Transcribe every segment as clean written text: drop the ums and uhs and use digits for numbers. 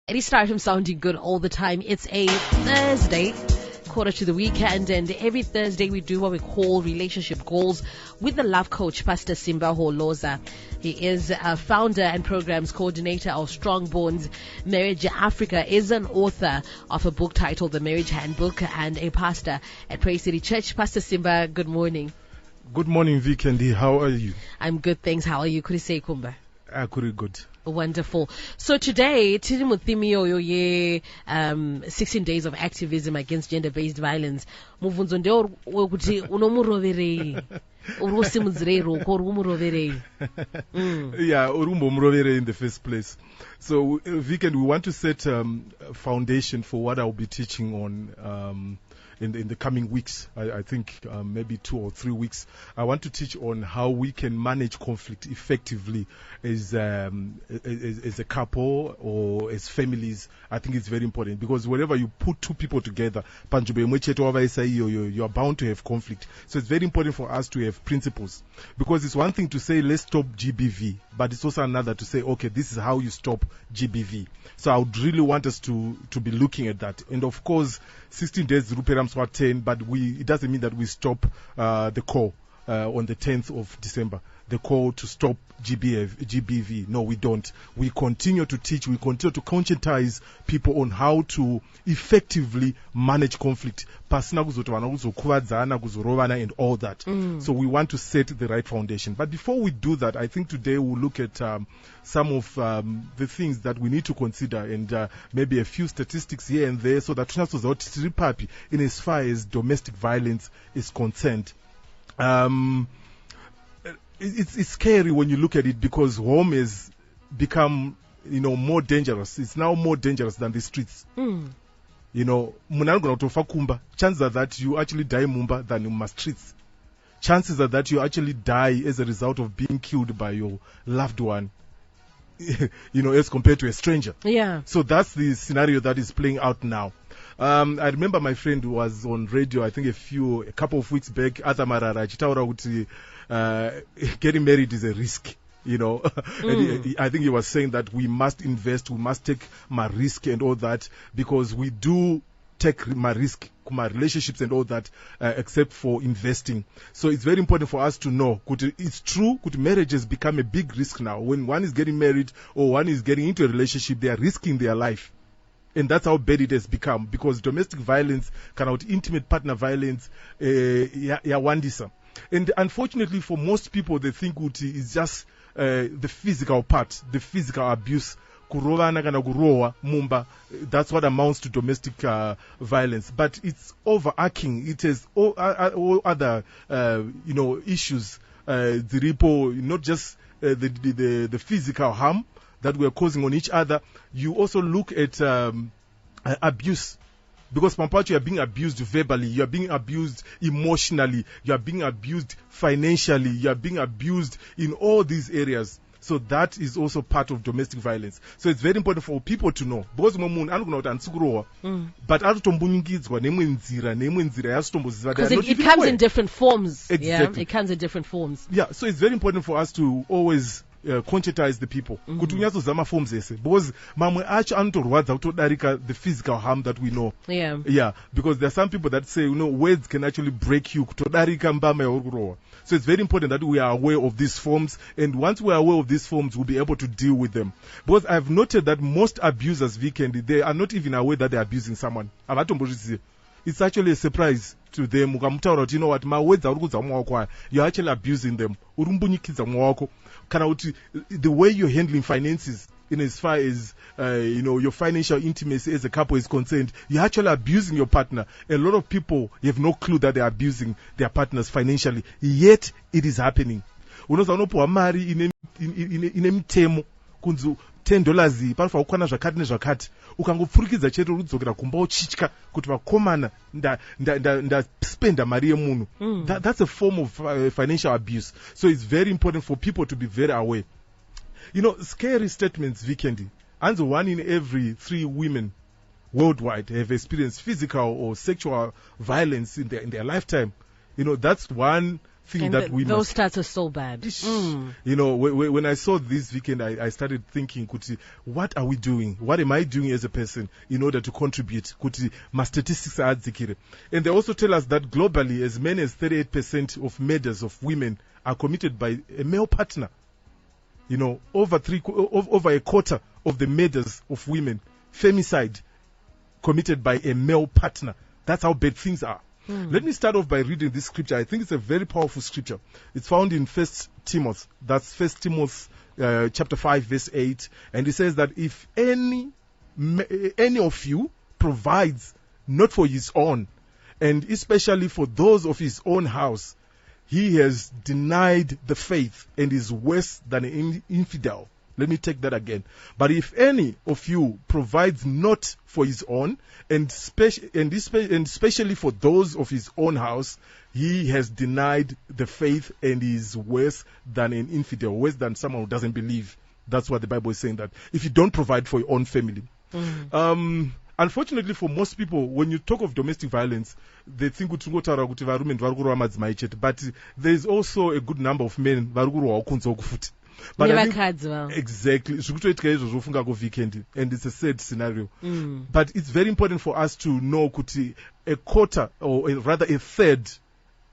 And he started him sounding good all the time. It's a Thursday, quarter to the weekend, and every Thursday we do what we call relationship goals with the love coach, Pastor Simba Woloza. He is a founder and programs coordinator of Strong Bonds Marriage Africa, is an author of a book titled The Marriage Handbook, and a pastor at Praise City Church. Pastor Simba, good morning. Good morning, Vikendi. How are you? I'm good, thanks. How are you? Kuri Kumba? Kuri good. Wonderful. So today, Timuthimio ye 16 days of activism against gender-based violence. Unomuroverei. Yeah, Unomuroverei in the first place. So, Vikendi, we want to set a foundation for what I'll be teaching on in the coming weeks. I think maybe 2 or 3 weeks. I want to teach on how we can manage conflict effectively as a couple or as families. I think it's very important because whenever you put two people together, you are bound to have conflict. So it's very important for us to have principles, because it's one thing to say let's stop GBV, but it's also another to say, okay, this is how you stop GBV. So I would really want us to be looking at that. And of course, 16 days Ruperam Swat 10, but it doesn't mean that we stop the call on the 10th of December. The call to stop GBV. No, we don't. We continue to teach. We continue to conscientize people on how to effectively manage conflict. And all that. So we want to set the right foundation. But before we do that, I think today we'll look at some of the things that we need to consider, and maybe a few statistics here and there, so that in as far as domestic violence is concerned. It's scary when you look at it, because home has become, more dangerous. It's now more dangerous than the streets. Chances are that you actually die mumba than in the streets. Chances are that you actually die as a result of being killed by your loved one, as compared to a stranger. Yeah. So that's the scenario that is playing out now. I remember my friend who was on radio, I think a couple of weeks back, getting married is a risk, And I think he was saying that we must invest, we must take my risk and all that, because we do take my risk, my relationships and all that, except for investing. So it's very important for us to know, it's true, marriage has become a big risk now. When one is getting married or one is getting into a relationship, they are risking their life. And that's how bad it has become, because domestic violence, intimate partner violence, wandisa. And unfortunately for most people, they think it's just the physical part, the physical abuse. That's what amounts to domestic violence. But it's overarching. It has all other, issues. Not just the physical harm that we are causing on each other. You also look at abuse. Because Pampacho, you are being abused verbally, you are being abused emotionally, you are being abused financially, you are being abused in all these areas. So that is also part of domestic violence. So it's very important for people to know. Because but it comes in different forms. Exactly. Yeah, it comes in different forms. Yeah, so it's very important for us to always conscientize the people. Because the physical harm that we know. Yeah, because there are some people that say, words can actually break you. So it's very important that we are aware of these forms, and once we are aware of these forms, we'll be able to deal with them. Because I've noted that most abusers, they are not even aware that they're abusing someone. It's actually a surprise to them. You know what, my words are you're actually abusing them. The way you're handling finances, in as far as your financial intimacy as a couple is concerned, you're actually abusing your partner. A lot of people have no clue that they're abusing their partners financially, yet it is happening. $10 panofa kukwana zvakati nezvakati ukangopfurikidza chete rudzokera kumba uchitya kuti vakomana ndaspenda mari yemunhu. That's a form of financial abuse. So it's very important for people to be very aware. Scary statements, Vikendi. And 1 in every 3 women worldwide have experienced physical or sexual violence in their lifetime. That's one thing and that we those must. stats are so bad. You know, when I saw this weekend, I started thinking, Kuti, what are we doing? What am I doing as a person in order to contribute? Kuti, my statistics are zikire. And they also tell us that globally, as many as 38% of murders of women are committed by a male partner. You know, over a quarter of the murders of women, femicide, committed by a male partner. That's how bad things are. Let me start off by reading this scripture. I think it's a very powerful scripture. It's found in 1 Timothy. That's 1 Timothy chapter 5 verse 8. And it says that if any of you provides not for his own, and especially for those of his own house, he has denied the faith and is worse than an infidel. Let me take that again. But if any of you provides not for his own, and especially for those of his own house, he has denied the faith and is worse than an infidel, worse than someone who doesn't believe. That's what the Bible is saying, that if you don't provide for your own family. Unfortunately for most people, when you talk of domestic violence, they think but there is also a good number of men. But I think, exactly, and it's a sad scenario. But it's very important for us to know kuti a quarter, or rather a third,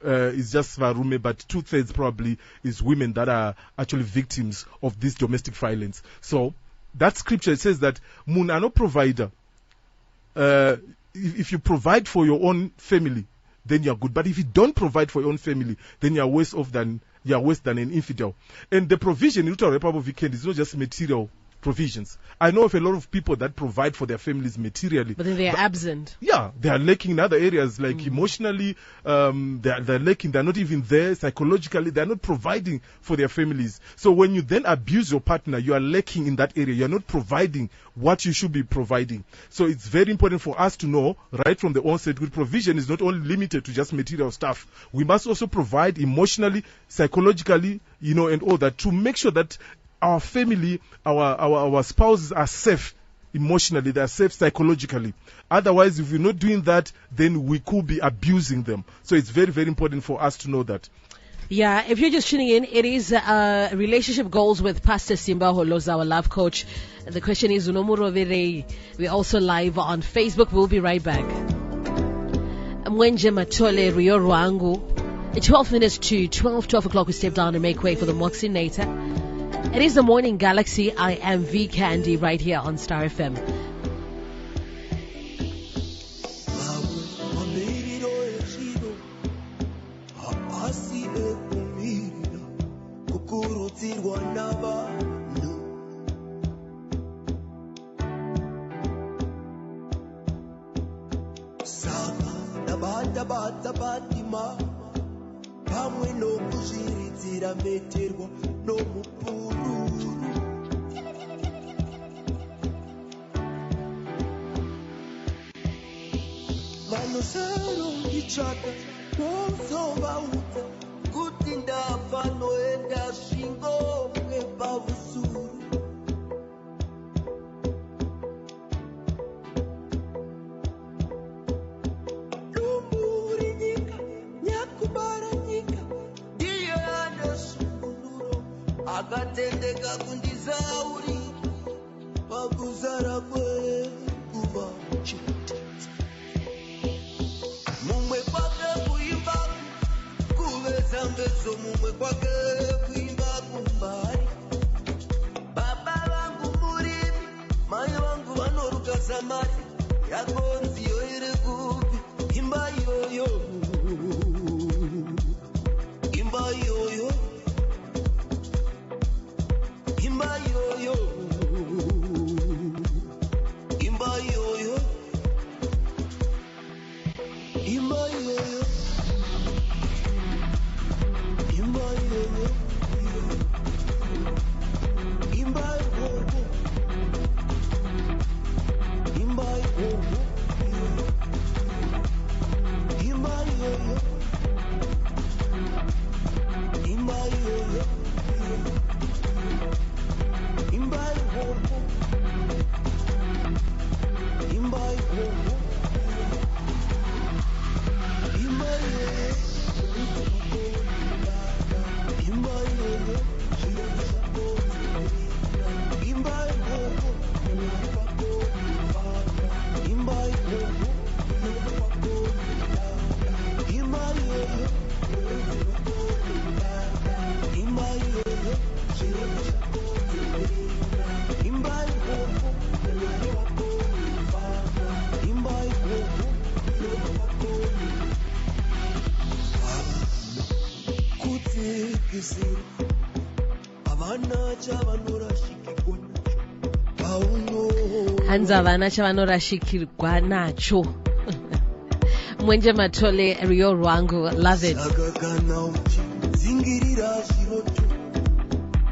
is just varume, but 2/3 probably is women that are actually victims of this domestic violence. So that scripture says that mun ano provider. If you provide for your own family, then you're good. But if you don't provide for your own family, then you're worse than an infidel. And the provision in Utah Republic weekend is not just material provisions. I know of a lot of people that provide for their families materially, but then they are absent. Yeah, they are lacking in other areas, like emotionally. They're lacking. They're not even there psychologically. They're not providing for their families. So when you then abuse your partner, you are lacking in that area. You are not providing what you should be providing. So it's very important for us to know right from the onset, good provision is not only limited to just material stuff. We must also provide emotionally, psychologically, and all that, to make sure that our family, our spouses are safe emotionally, they are safe psychologically. Otherwise, if we're not doing that, then we could be abusing them. So it's very, very important for us to know that. Yeah, if you're just tuning in, it is relationship goals with Pastor Simba Woloza, our love coach. The question is Unomuroverei. We're also live on Facebook. We'll be right back. Mwenje Matole Rio Ruangu. At 12 minutes to 12 o'clock, we step down and make way for the Moxinator. It is the Morning Galaxy. I am V Candy right here on Star FM. akatendeka kundizauri pakuzara kwekuva mumwe kwake kuimba kuveza mbezo mumwe kwake kuimba kumbari baba vangu murimi mai vangu vanoruka samari yakonziyo iri kupi imba iyoyo imba iyoyo imba iyoyo imba iyoyo imba iyoyo imba iyoyo imba iyoyo imba iyoyo imba iyoyo imba iyoyo imba iyoyo hanza vana chavanorashikirwa nacho. Mwenje Matole, Rio Rwangu, love it. Saka kana uchizingirira zviroto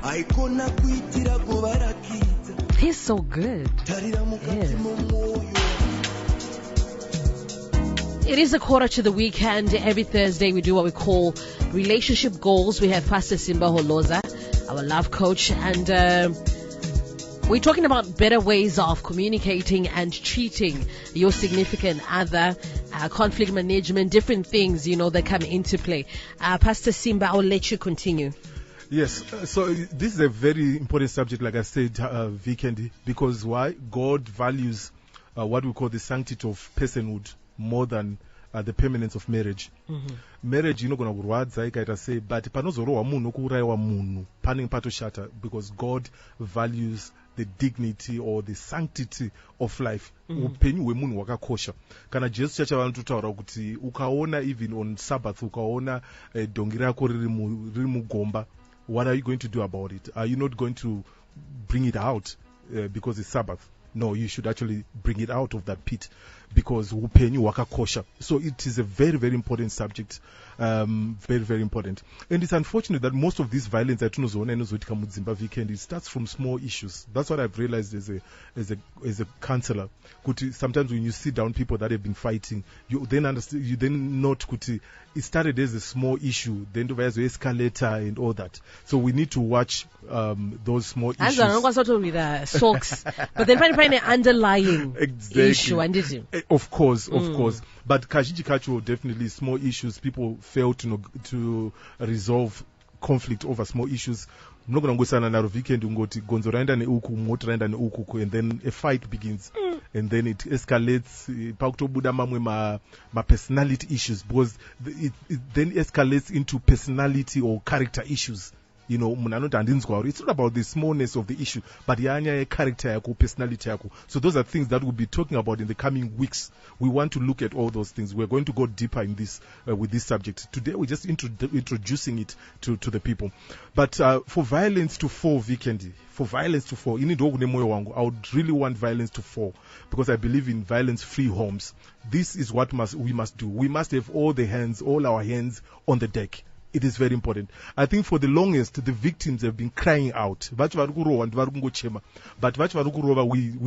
haikona kuitira kuvarakidza He's so good. tarira mukati Yes. momwoyo. It is a quarter to the weekend. Every Thursday we do what we call relationship goals. We have Pastor Simba Woloza, our love coach, and we're talking about better ways of communicating and treating your significant other, conflict management, different things, that come into play. Pastor Simba, I'll let you continue. Yes, so this is a very important subject, like I said, Vikendi, because why? God values what we call the sanctity of personhood more than the permanence of marriage. Marriage inogona kurwadza ikaita sei, but panozorohwa munhu nokuurayiwa munhu panenge patoshata, because God values the dignity or the sanctity of life. Upenyu hwemunhu hwakakosha. Kana Jesu chacha vanototaura kuti ukaona even on Sabbath ukaona dongi rako riri mugomba, what are you going to do about it? Are you not going to bring it out because it's Sabbath? No, you should actually bring it out of that pit, because upenyu hwakakosha. So it is a very, very important subject. Very, very important. And it's unfortunate that most of this violence that inozoitika mudzimba weekend, it starts from small issues. That's what I've realized as a counselor. Kuti, sometimes when you sit down people that have been fighting, you then understand, you then note kuti it started as a small issue, then to escalator and all that. So we need to watch those small issues. Socks, but then find an underlying issue, and of course. But kazhinji kacho, definitely small issues. People fail to resolve conflict over small issues. Mnogona ngosana naro weekend ungoti gonzo raenda neuku, moto raenda neuku, and then a fight begins. And then it escalates, pakutobuda mamwe ma personality issues, because it then escalates into personality or character issues. It's not about the smallness of the issue, but the character yako, personality yako. So those are things that we'll be talking about in the coming weeks. We want to look at all those things. We're going to go deeper in this with this subject. Today we're just introducing it to the people. But for violence to fall, Vikendi, I would really want violence to fall, because I believe in violence-free homes. This is what we must do. We must have all our hands on the deck. It is very important. I think for the longest, the victims have been crying out. But we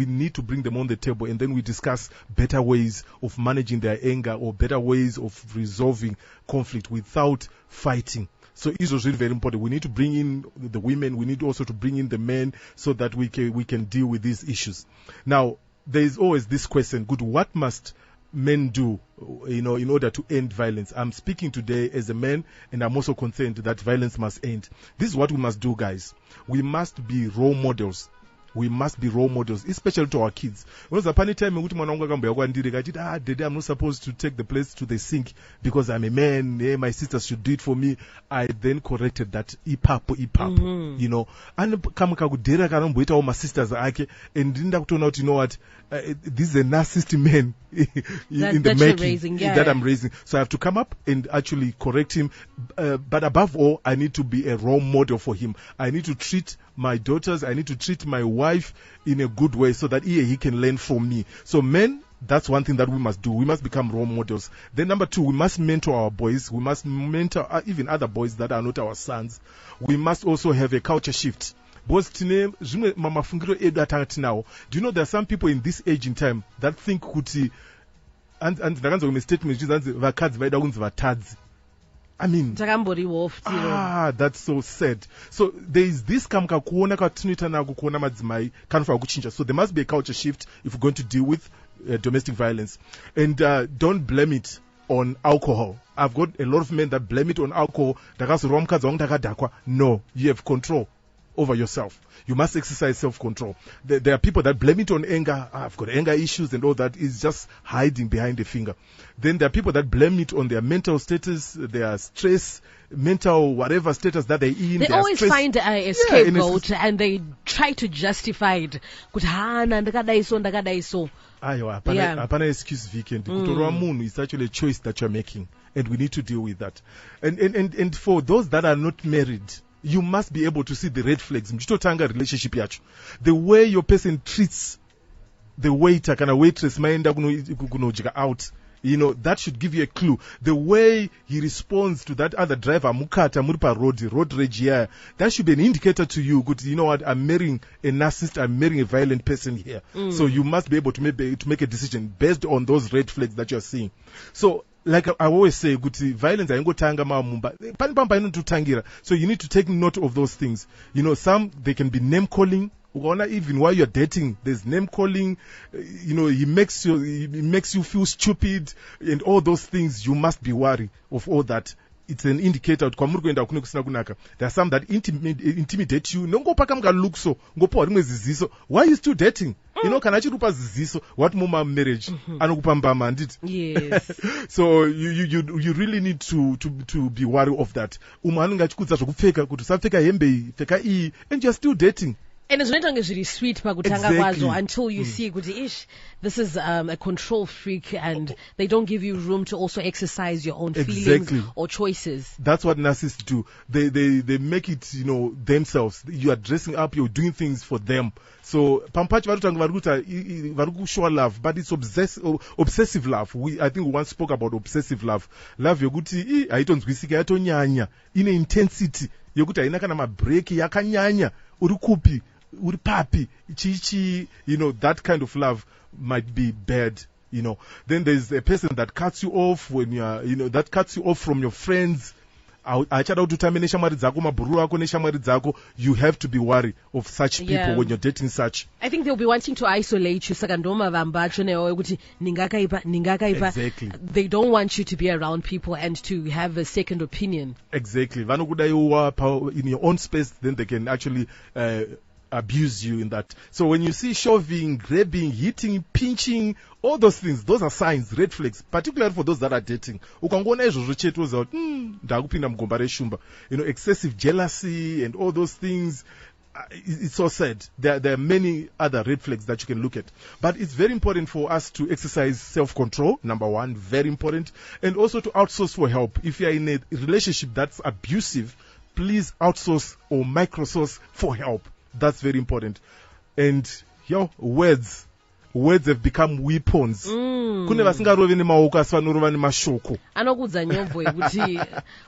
need to bring them on the table, and then we discuss better ways of managing their anger, or better ways of resolving conflict without fighting. So it is really very important. We need to bring in the women. We need also to bring in the men, so that we can deal with these issues. Now, there is always this question, what must men do, in order to end violence? I'm speaking today as a man, and I'm also concerned that violence must end. This is what we must do, guys. We must be role models. We must be role models, especially to our kids. Because upon a time, Dede, I'm not supposed to take the place to the sink because I'm a man. My sisters should do it for me. I then corrected that. Ipapo. And come all my sisters and didn't turn out, this is a narcissistic man in the making that I'm raising. So I have to come up and actually correct him. But above all, I need to be a role model for him. I need to treat my daughters, I need to treat my wife in a good way, so that he can learn from me. So men, that's one thing that we must do. We must become role models. Then number two, we must mentor our boys. We must mentor even other boys that are not our sons. We must also have a culture shift. Because do you know there are some people in this age in time that think kuti and statement I mean, that's so sad. So there is this so there must be a culture shift if we're going to deal with domestic violence. And don't blame it on alcohol. I've got a lot of men that blame it on alcohol. No, you have control over yourself. You must exercise self-control. There are people that blame it on anger. I've got anger issues and all that. Is just hiding behind the finger. Then there are people that blame it on their mental status, their stress, mental whatever status that they're in. They always find a scapegoat and they try to justify it. Apana excuse weekend. It's actually a choice that you're making, and we need to deal with that. And for those that are not married, you must be able to see the red flags. Relationship, the way your person treats the waiter kana waitress maenda kunodya out, you know, that should give you a clue. The way he responds to that other driver, mukata muri road rage here, that should be an indicator to you. Good, you know what? I'm marrying a narcissist. I'm marrying a violent person here. So you must be able to make a decision based on those red flags that you're seeing. So, like I always say, violence aingo mumba. So you need to take note of those things. You know, some they can be name calling. Even while you're dating, there's name calling. You know, he makes you feel stupid and all those things. You must be worried of all that. It's an indicator. There are some that intimidate you. Why are you still dating? You know, what more marriage? Yes. So you really need to be worried of that. And you're still dating. And it's not really sweet Exactly. until you see this is a control freak, and they don't give you room to also exercise your own feelings or choices. That's what narcissists do. They make it, you know, themselves. You are dressing up, you're doing things for them. So pampachi varuku show love, but it's obsessive love. I think we once spoke about obsessive love. Love yoguti aitonzwisika yatonyanya ine intensity yokuti haina kana mabreki yakanyanya urikupi uri papi chichi, you know, that kind of love might be bad, you know. Then there's a person that cuts you off when you are, you know, that cuts you off from your friends. You have to be worried of such people when you're dating such. I think they'll be wanting to isolate you. Exactly. They don't want you to be around people and to have a second opinion. Exactly. In your own space, then they can actually abuse you in that. So when you see shoving, grabbing, hitting, pinching, all those things, those are signs, red flags, particularly for those that are dating. You know, excessive jealousy and all those things. It's so sad. There are many other red flags that you can look at. But it's very important for us to exercise self-control, number one, very important. And also to outsource for help. If you're in a relationship that's abusive, please outsource or microsource for help. That's very important. And words have become weapons. Kune vasingarove nemawoko asi vanorova nemashoko. Anokudza nyombo yekuti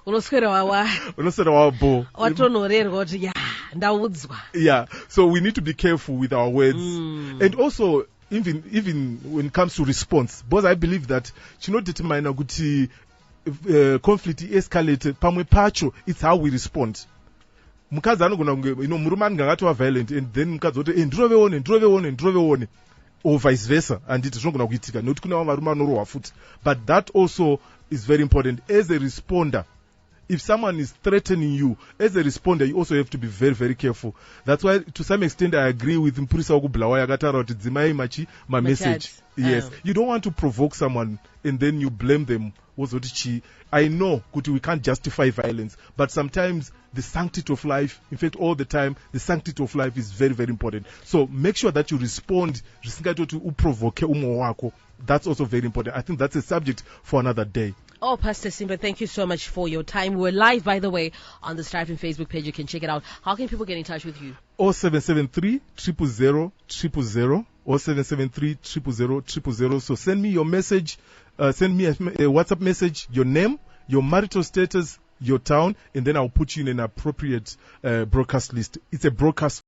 unoswera wabo watonorerwa kuti ndaudzwa. Yeah, so we need to be careful with our words. And also even when it comes to response, because I believe that chinodetermine kuti conflict escalate pamwe pacho, it's how we respond. Mukadzi anogona kunge, you know, murume anenge violent and then mukadzi oti ndiroveone or vice versa, and it is not going to kuitika nokuti kuna varume vanorohwa futi. But that also is very important as a responder. If someone is threatening you, as a responder, you also have to be very, very careful. That's why, to some extent, I agree with Mpurisa Okublawa Yakatara to Dzimai Machi, my message. Yes. You don't want to provoke someone and then you blame them. I know we can't justify violence, but sometimes the sanctity of life, in fact, all the time, the sanctity of life is very, very important. So make sure that you respond. That's also very important. I think that's a subject for another day. Oh, Pastor Simba, thank you so much for your time. We're live, by the way, on the Strive and Facebook page. You can check it out. How can people get in touch with you? 0773 000 000, 0773 000 000. So send me your message, send me a WhatsApp message, your name, your marital status, your town, and then I'll put you in an appropriate broadcast list. It's a broadcast